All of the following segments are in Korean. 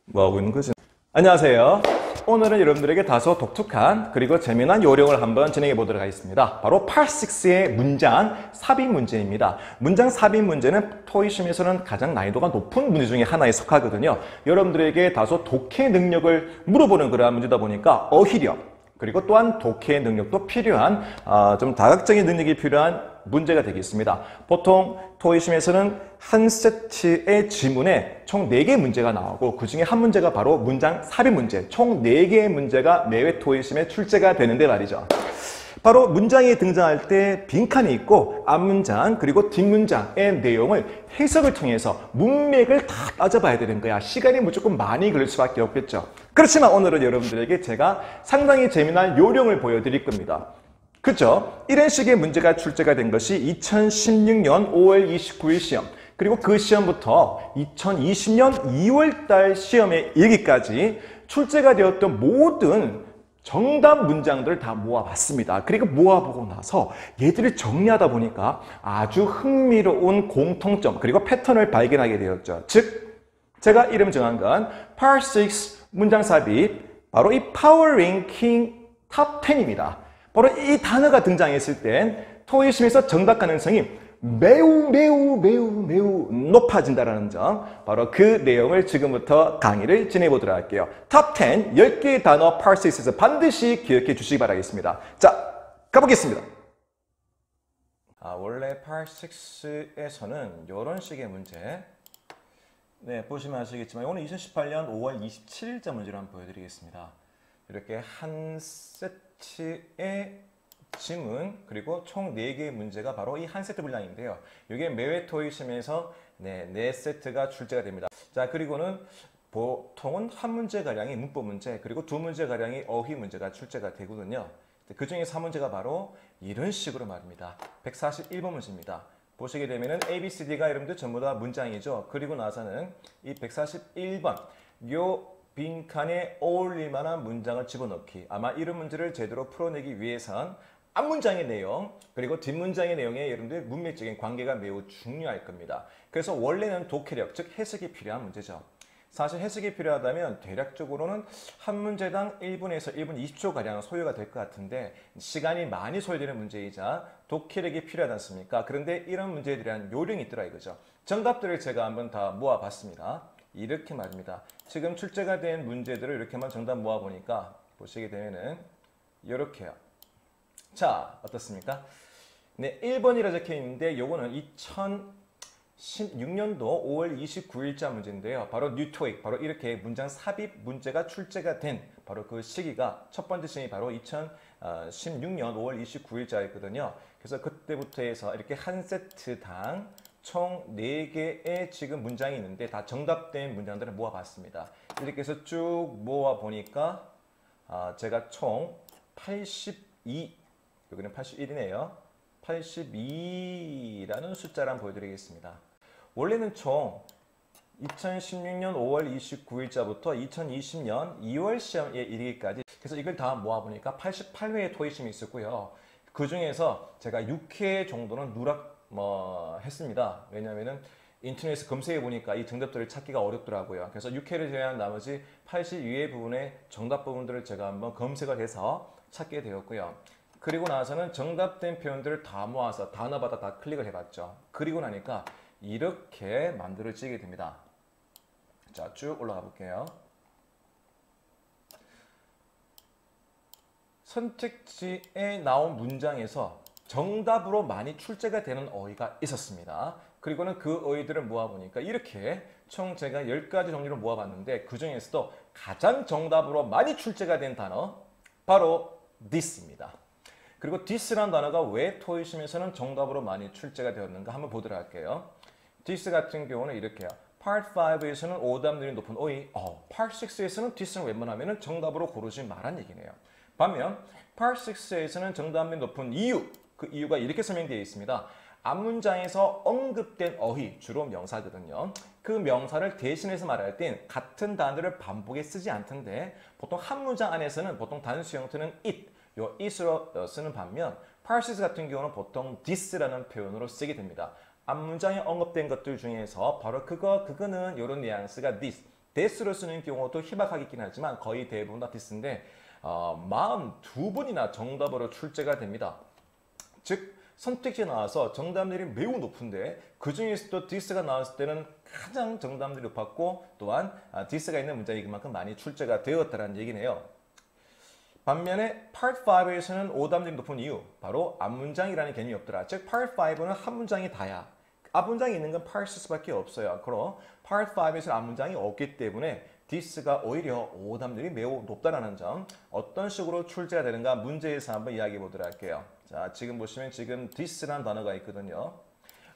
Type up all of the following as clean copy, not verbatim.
뭐 하고 있는 거지? 안녕하세요. 오늘은 여러분들에게 다소 독특한 그리고 재미난 요령을 한번 진행해 보도록 하겠습니다. 바로 Part 6의 문장 삽입 문제입니다. 문장 삽입 문제는 토익 시험에서는 가장 난이도가 높은 문제 중에 하나에 속하거든요. 여러분들에게 다소 독해 능력을 물어보는 그러한 문제다 보니까 어휘력 그리고 또한 독해 능력도 필요한 좀 다각적인 능력이 필요한 문제가 되겠습니다. 보통 토익 시험에서는 한 세트의 지문에 총 4개의 문제가 나오고 그 중에 한 문제가 바로 문장 삽입 문제, 총 4개의 문제가 매회 토익 시험에 출제가 되는데 말이죠. 바로 문장이 등장할 때 빈칸이 있고 앞문장 그리고 뒷문장의 내용을 해석을 통해서 문맥을 다 따져봐야 되는 거야. 시간이 무조건 많이 걸릴 수밖에 없겠죠. 그렇지만 오늘은 여러분들에게 제가 상당히 재미난 요령을 보여드릴 겁니다. 그렇죠? 이런 식의 문제가 출제가 된 것이 2016년 5월 29일 시험 그리고 그 시험부터 2020년 2월달 시험에 이르기까지 출제가 되었던 모든 정답 문장들을 다 모아봤습니다. 그리고 모아보고 나서 얘들을 정리하다 보니까 아주 흥미로운 공통점 그리고 패턴을 발견하게 되었죠. 즉 제가 이름 정한 건 Part 6 문장 삽입 바로 이 Powering King Top 10입니다. 바로 이 단어가 등장했을 땐 토익 시험에서 정답 가능성이 매우 높아진다는 점, 바로 그 내용을 지금부터 강의를 진행해 보도록 할게요. 탑 10, 10개의 단어 Part 6에서 반드시 기억해 주시기 바라겠습니다. 자, 가보겠습니다. 원래 Part 6에서는 이런 식의 문제, 네, 보시면 아시겠지만 오늘 2018년 5월 27일자 문제를 한번 보여드리겠습니다. 이렇게 한 세트의 지문 그리고 총 4개의 문제가 바로 이 한 세트 분량인데요. 이게 매회 토익 시험에서 4세트가 출제가 됩니다. 자, 그리고는 보통은 한 문제가량이 문법 문제 그리고 2문제가량이 어휘 문제가 출제가 되거든요. 그 중에서 한 문제가 바로 이런 식으로 말입니다. 141번 문제입니다. 보시게 되면은 A, B, C, D가 여러분들 전부 다 문장이죠. 그리고 나서는 이 141번 요 빈칸에 어울릴 만한 문장을 집어넣기. 아마 이런 문제를 제대로 풀어내기 위해선 앞문장의 내용 그리고 뒷문장의 내용에 여러분들 문맥적인 관계가 매우 중요할 겁니다. 그래서 원래는 독해력, 즉 해석이 필요한 문제죠. 사실 해석이 필요하다면 대략적으로는 한 문제당 1분에서 1분 20초가량 소요가 될 것 같은데 시간이 많이 소요되는 문제이자 독해력이 필요하지 않습니까? 그런데 이런 문제에 대한 요령이 있더라 이거죠. 정답들을 제가 한번 다 모아봤습니다. 이렇게 말입니다. 지금 출제가 된 문제들을 이렇게 한번 정답 모아보니까 보시게 되면은 이렇게요. 자, 어떻습니까? 네, 1번이라 적혀 있는데 요거는 2016년도 5월 29일자 문제인데요. 바로 뉴토익, 바로 이렇게 문장 삽입 문제가 출제가 된 바로 그 시기가 첫 번째 시험이 바로 2016년 5월 29일자였거든요. 그래서 그때부터 해서 이렇게 한 세트당 총 4개의 지금 문장이 있는데 다 정답된 문장들을 모아봤습니다. 이렇게 해서 쭉 모아보니까 제가 총 82, 여기는 81이네요. 82라는 숫자를 한번 보여드리겠습니다. 원래는 총 2016년 5월 29일자부터 2020년 2월 시험에 이르기까지 그래서 이걸 다 모아보니까 88회의 토익 시험이 있었고요. 그 중에서 제가 6회 정도는 했습니다. 왜냐하면은 인터넷에서 검색해 보니까 이 정답들을 찾기가 어렵더라고요. 그래서 6회를 제외한 나머지 82회 부분의 정답 부분들을 제가 한번 검색을 해서 찾게 되었고요. 그리고 나서는 정답된 표현들을 다 모아서 단어마다 다 클릭을 해봤죠. 그리고 나니까 이렇게 만들어지게 됩니다. 자, 쭉 올라가 볼게요. 선택지에 나온 문장에서 정답으로 많이 출제가 되는 어휘가 있었습니다. 그리고는 그 어휘들을 모아보니까 이렇게 총 제가 10가지 종류를 모아봤는데 그 중에서도 가장 정답으로 많이 출제가 된 단어 바로 this입니다. 그리고 this라는 단어가 왜 토익 시험에서는 정답으로 많이 출제가 되었는가 한번 보도록 할게요. this 같은 경우는 이렇게요. Part 5에서는 오답률이 높은 어휘, Part 6에서는 this는 웬만하면 정답으로 고르지 말란 얘기네요. 반면 Part 6에서는 정답률이 높은 이유, 그 이유가 이렇게 설명되어 있습니다. 앞문장에서 언급된 어휘, 주로 명사거든요. 그 명사를 대신해서 말할 땐 같은 단어를 반복해 쓰지 않던데 보통 한 문장 안에서는 보통 단수 형태는 it, 요 it으로 쓰는 반면 parses 같은 경우는 보통 this라는 표현으로 쓰게 됩니다. 앞문장에 언급된 것들 중에서 바로 그거는 이런 뉘앙스가 this로 쓰는 경우도 희박하게 있긴 하지만 거의 대부분 다 this인데 42번이나 정답으로 출제가 됩니다. 즉 선택지에 나와서 정답률이 매우 높은데 그 중에서도 this가 나왔을 때는 가장 정답률이 높았고 또한 this가 있는 문장이 그만큼 많이 출제가 되었다는 얘기네요. 반면에 Part 5에서는 오답률이 높은 이유, 바로 앞문장이라는 개념이 없더라. 즉 Part 5는 한 문장이 다야. 앞문장이 있는 건 parses밖에 없어요. 그럼 Part 5에서는 앞문장이 없기 때문에 this가 오히려 오답률이 매우 높다는 점, 어떤 식으로 출제가 되는가 문제에서 한번 이야기해 보도록 할게요. 자, 지금 보시면 지금 this라는 단어가 있거든요.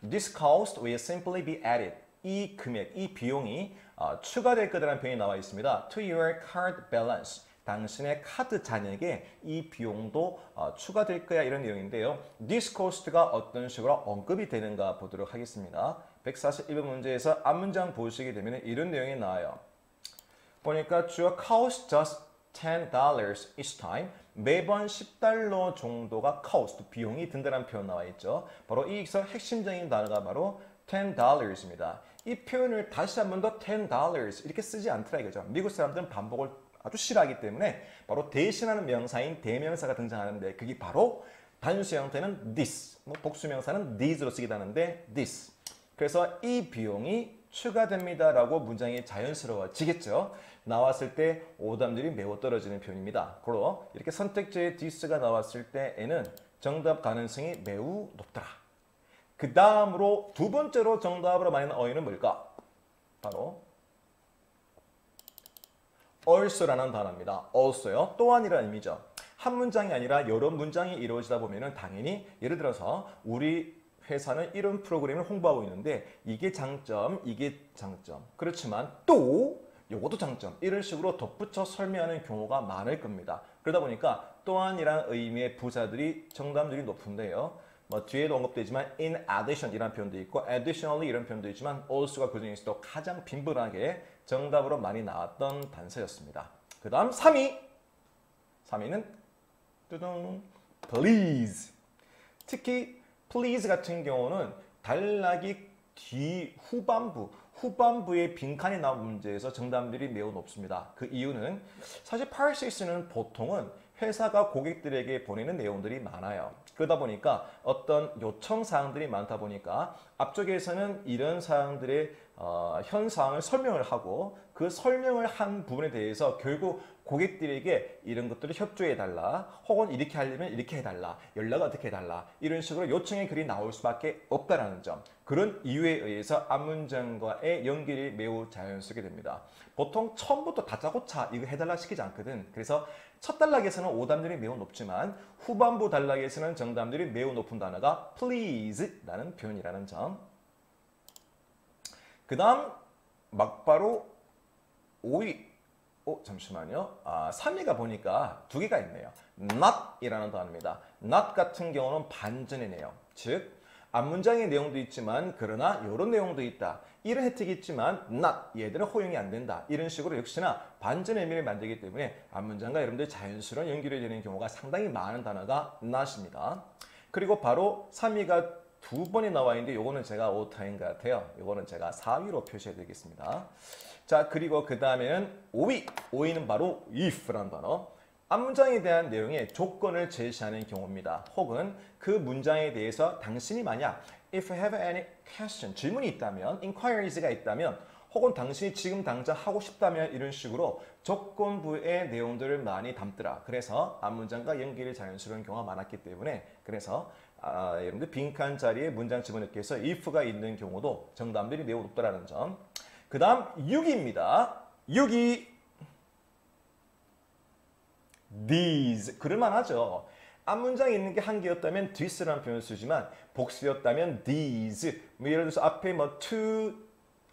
This cost will simply be added. 이 금액, 이 비용이 추가될 거라는 표현이 나와 있습니다. To your card balance. 당신의 카드 잔액에 이 비용도 추가될 거야 이런 내용인데요. This cost가 어떤 식으로 언급이 되는가 보도록 하겠습니다. 141번 문제에서 앞문장 보시게 되면 이런 내용이 나와요. 보니까 주어 cost just $10 each time. 매번 $10 정도가 cost, 비용이 든다는 표현 나와 있죠. 바로 여기서 핵심적인 단어가 바로 $10입니다. 이 표현을 다시 한 번 더 $10 이렇게 쓰지 않더라 이거죠. 미국 사람들은 반복을 아주 싫어하기 때문에 바로 대신하는 명사인 대명사가 등장하는데 그게 바로 단수 형태는 this, 복수명사는 these로 쓰기도 하는데 this. 그래서 이 비용이 추가됩니다라고 문장이 자연스러워지겠죠. 나왔을 때 오답률이 매우 떨어지는 표현입니다. 그리고 이렇게 선택지에 this가 나왔을 때에는 정답 가능성이 매우 높더라. 그 다음으로 두 번째로 정답으로 많이 나오는 어휘는 뭘까? 바로 also라는 단어입니다. also요. 또한이라는 의미죠. 한 문장이 아니라 여러 문장이 이루어지다 보면은 당연히 예를 들어서 우리 회사는 이런 프로그램을 홍보하고 있는데 이게 장점, 이게 장점. 그렇지만 또 요것도 장점. 이런 식으로 덧붙여 설명하는 경우가 많을 겁니다. 그러다 보니까 또한이라는 의미의 부사들이 정답률이 높은데요. 뒤에도 언급되지만 in addition 이라는 표현도 있고 additionally 이런 표현도 있지만 also가 그 중에서도 가장 빈번하게 정답으로 많이 나왔던 단서였습니다. 그 다음 3위는 뚜둥 please. 특히 please 같은 경우는 단락이 후반부의 빈칸이 나온 문제에서 정답률이 매우 높습니다. 그 이유는 사실 parses는 보통은 회사가 고객들에게 보내는 내용들이 많아요. 그러다 보니까 어떤 요청 사항들이 많다 보니까 앞쪽에서는 이런 사항들의 현 사항을 설명을 하고 그 설명을 한 부분에 대해서 결국 고객들에게 이런 것들을 협조해달라 혹은 이렇게 하려면 이렇게 해달라 연락을 어떻게 해달라 이런 식으로 요청의 글이 나올 수밖에 없다는 점, 그런 이유에 의해서 앞문장과의 연결이 매우 자연스럽게 됩니다. 보통 처음부터 다짜고짜 이거 해달라 시키지 않거든. 그래서 첫 단락에서는 오답률이 매우 높지만 후반부 단락에서는 정답률이 매우 높은 단어가 please라는 표현이라는 점. 그 다음 막바로 5위. 잠시만요. 3위가 보니까 두 개가 있네요. not이라는 단어입니다. not 같은 경우는 반전이네요. 즉 앞문장의 내용도 있지만 그러나 이런 내용도 있다. 이런 혜택이 있지만 not, 얘들은 허용이 안 된다. 이런 식으로 역시나 반전의 의미를 만들기 때문에 앞문장과 여러분들 자연스러운 연결이 되는 경우가 상당히 많은 단어가 not입니다. 그리고 바로 3위가 두 번이 나와 있는데 요거는 제가 오타인 것 같아요. 요거는 제가 4위로 표시해 드리겠습니다. 자, 그리고 그 다음에는 5위는 바로 if라는 단어. 앞문장에 대한 내용의 조건을 제시하는 경우입니다. 혹은 그 문장에 대해서 당신이 만약 if you have any question, 질문이 있다면, inquiries가 있다면, 혹은 당신이 지금 당장 하고 싶다면 이런 식으로 조건부의 내용들을 많이 담더라. 그래서 앞문장과 연결이 자연스러운 경우가 많았기 때문에 그래서 여러분들 빈칸 자리에 문장 집어넣기 위해서 if가 있는 경우도 정답률이 매우 높다는 점. 그 다음 6위입니다. 6위 these. 그럴만하죠. 앞문장에 있는 게 한 개였다면 this라는 표현을 쓰지만 복수였다면 these. 예를 들어서 앞에 to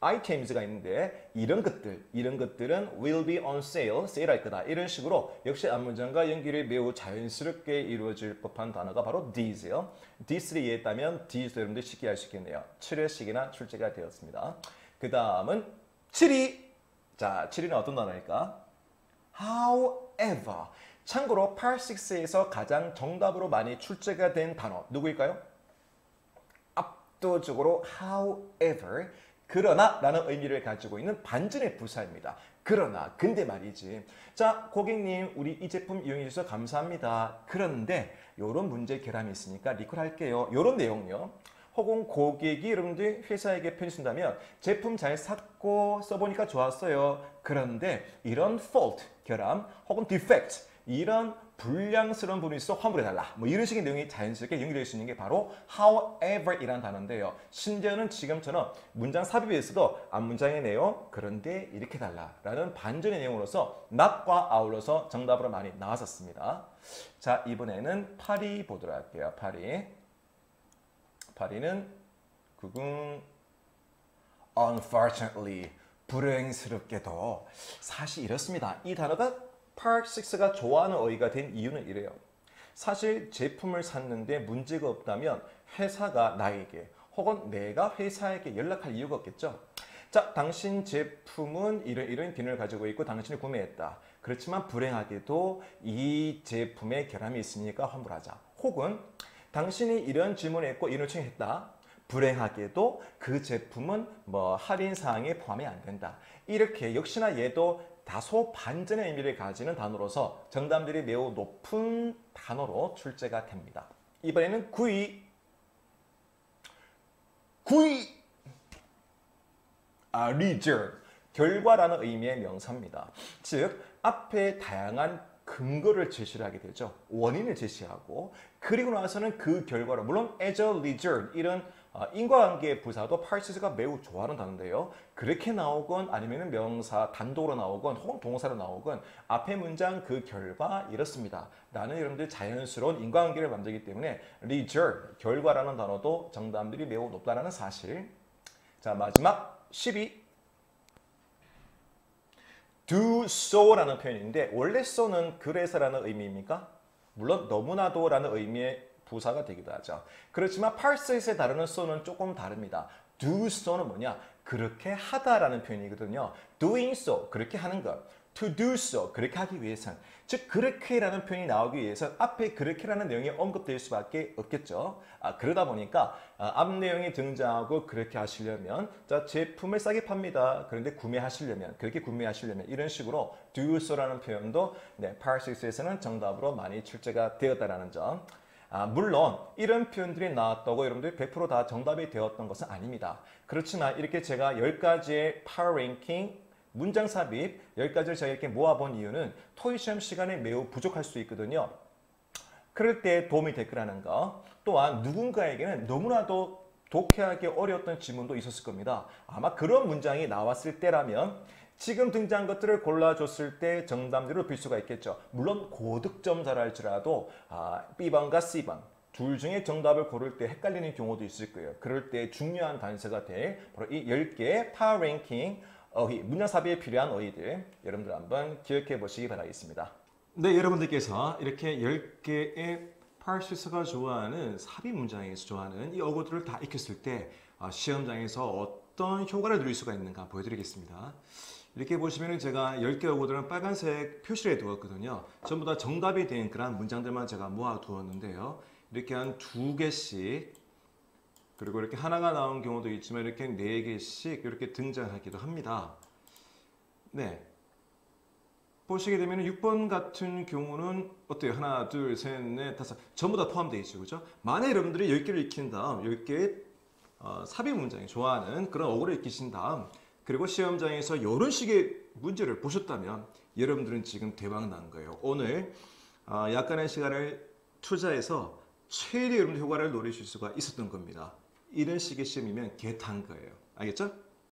items가 있는데 이런 것들은 will be on sale, 세일할 거다. 이런 식으로 역시 앞문장과 연결이 매우 자연스럽게 이루어질 법한 단어가 바로 these요. these를 이해했다면 these도 여러분들 쉽게 할 수 있겠네요. 7회씩이나 출제가 되었습니다. 그 다음은 7위. 자, 7위는 어떤 단어일까? however. 참고로 Part 6에서 가장 정답으로 많이 출제가 된 단어 누구일까요? 압도적으로 however, 그러나 라는 의미를 가지고 있는 반전의 부사입니다. 그러나, 근데 말이지. 자, 고객님, 우리 이 제품 이용해 주셔서 감사합니다. 그런데 이런 문제 결함이 있으니까 리콜할게요. 이런 내용요. 혹은 고객이 여러분들 회사에게 편지 쓴다면 제품 잘 샀고 써보니까 좋았어요. 그런데 이런 fault, 결함, 혹은 defect, 이런 불량스러운 부분이 있어 환불해달라. 뭐 이런 식의 내용이 자연스럽게 연결될 수 있는 게 바로 however 이라는 단어인데요. 심지어는 지금처럼 문장 삽입에서도 앞문장의 내용, 그런데 이렇게 달라라는 반전의 내용으로서 not과 아울러서 정답으로 많이 나왔었습니다. 자, 이번에는 8위 보도록 할게요. 8위는 unfortunately, 불행스럽게도 사실 이렇습니다. 이 단어가 Part 6가 좋아하는 어휘가 된 이유는 이래요. 사실 제품을 샀는데 문제가 없다면 회사가 나에게 혹은 내가 회사에게 연락할 이유가 없겠죠. 자, 당신 제품은 이런 기능을 가지고 있고 당신이 구매했다. 그렇지만 불행하게도 이 제품에 결함이 있으니까 환불하자. 혹은 당신이 이런 질문을 했고 이런 요청했다. 불행하게도 그 제품은 뭐 할인 사항에 포함이 안 된다. 이렇게 역시나 얘도 다소 반전의 의미를 가지는 단어로서 정답률이 매우 높은 단어로 출제가 됩니다. 이번에는 9위. result, 결과라는 의미의 명사입니다. 즉, 앞에 다양한 근거를 제시를 하게 되죠. 원인을 제시하고 그리고 나서는 그 결과로 물론 as a result 이런 인과관계 부사도 파르시스가 매우 좋아하는 단어인데요. 그렇게 나오건 아니면 명사 단독으로 나오건 혹은 동사로 나오건 앞에 문장 그 결과 이렇습니다. 라는 여러분들 자연스러운 인과관계를 만들기 때문에 result, 결과라는 단어도 정답률이 매우 높다는 사실. 자, 마지막 10위. do so라는 표현인데 원래 so는 그래서라는 의미입니까? 물론 너무나도라는 의미의 부사가 되기도 하죠. 그렇지만 parses에 다루는 so는 조금 다릅니다. do so는 뭐냐? 그렇게 하다라는 표현이거든요. doing so, 그렇게 하는 것. to do so, 그렇게 하기 위해선. 즉, 그렇게라는 표현이 나오기 위해선 앞에 그렇게라는 내용이 언급될 수밖에 없겠죠. 그러다 보니까 앞 내용이 등장하고 그렇게 하시려면 자, 제품을 싸게 팝니다. 그런데 그렇게 구매하시려면 이런 식으로 do so라는 표현도 Part 6에서는 정답으로 많이 출제가 되었다는 점. 물론 이런 표현들이 나왔다고 여러분들이 100% 다 정답이 되었던 것은 아닙니다. 그렇지만 이렇게 제가 10가지의 파워 랭킹, 문장 삽입 10가지를 제가 이렇게 모아본 이유는 토익 시험 시간에 매우 부족할 수 있거든요. 그럴 때 도움이 될 거라는 거. 또한 누군가에게는 너무나도 독해하기 어려웠던 지문도 있었을 겁니다. 아마 그런 문장이 나왔을 때라면 지금 등장한 것들을 골라줬을 때 정답률을 높일 수가 있겠죠. 물론 고득점자라 할지라도 B번과 C번 둘 중에 정답을 고를 때 헷갈리는 경우도 있을 거예요. 그럴 때 중요한 단서가 될 바로 이 10개의 파워 랭킹 어휘, 문장 삽입에 필요한 어휘들 여러분들 한번 기억해 보시기 바라겠습니다. 네, 여러분들께서 이렇게 10개의 파르시스가 좋아하는 삽입 문장에서 좋아하는 이 어구들을 다 익혔을 때 시험장에서 어떤 효과를 누릴 수가 있는가 보여드리겠습니다. 이렇게 보시면 제가 10개 어구들은 빨간색 표시를 해두었거든요. 전부 다 정답이 된 그런 문장들만 제가 모아두었는데요. 이렇게 한 2개씩 그리고 이렇게 하나가 나온 경우도 있지만 이렇게 4개씩 이렇게 등장하기도 합니다. 네. 보시게 되면 6번 같은 경우는 어때요? 하나, 둘, 셋, 넷, 다섯 전부 다 포함되어 있죠. 그죠? 만약 여러분들이 10개를 익힌 다음 10개의 삽입 문장이 좋아하는 그런 어구를 익히신 다음 그리고 시험장에서 이런 식의 문제를 보셨다면 여러분들은 지금 대박 난 거예요. 오늘 약간의 시간을 투자해서 최대 여러분들 효과를 노리실 수가 있었던 겁니다. 이런 식의 시험이면 개탄 거예요. 알겠죠?